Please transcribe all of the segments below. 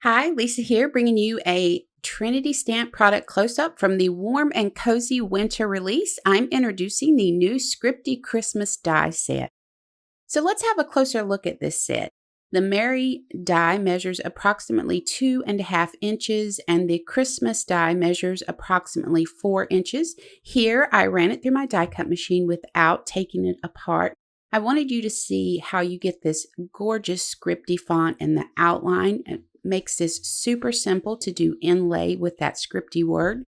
Hi, Lisa here, bringing you a Trinity stamp product close-up from the Warm and Cozy Winter release. I'm introducing the new Scripty Christmas Die Set. So let's have a closer look at this set. The Merry die measures approximately 2.5 inches, and the Christmas die measures approximately 4 inches. Here, I ran it through my die cut machine without taking it apart. I wanted you to see how you get this gorgeous scripty font in the outline. It makes this super simple to do inlay with that scripty word.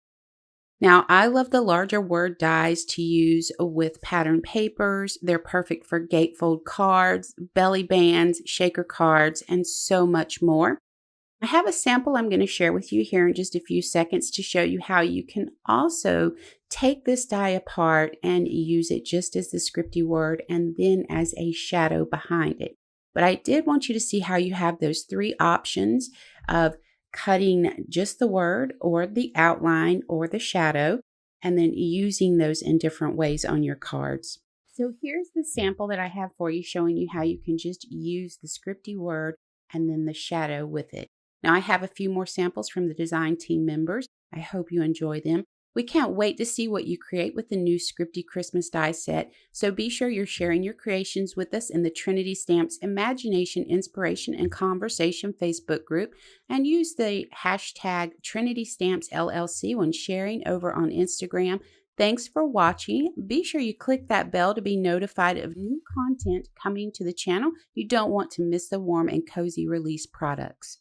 Now, I love the larger word dies to use with pattern papers. They're perfect for gatefold cards, belly bands, shaker cards, and so much more. I have a sample I'm going to share with you here in just a few seconds to show you how you can also take this die apart and use it just as the scripty word and then as a shadow behind it. But I did want you to see how you have those three options of cutting just the word or the outline or the shadow, and then using those in different ways on your cards. So here's the sample that I have for you showing you how you can just use the scripty word and then the shadow with it. Now I have a few more samples from the design team members. I hope you enjoy them. We can't wait to see what you create with the new Scripty Christmas die set, so be sure you're sharing your creations with us in the Trinity Stamps Imagination, Inspiration, and Conversation Facebook group, and use the hashtag Trinity Stamps LLC when sharing over on Instagram. Thanks for watching. Be sure you click that bell to be notified of new content coming to the channel. You don't want to miss the warm and cozy release products.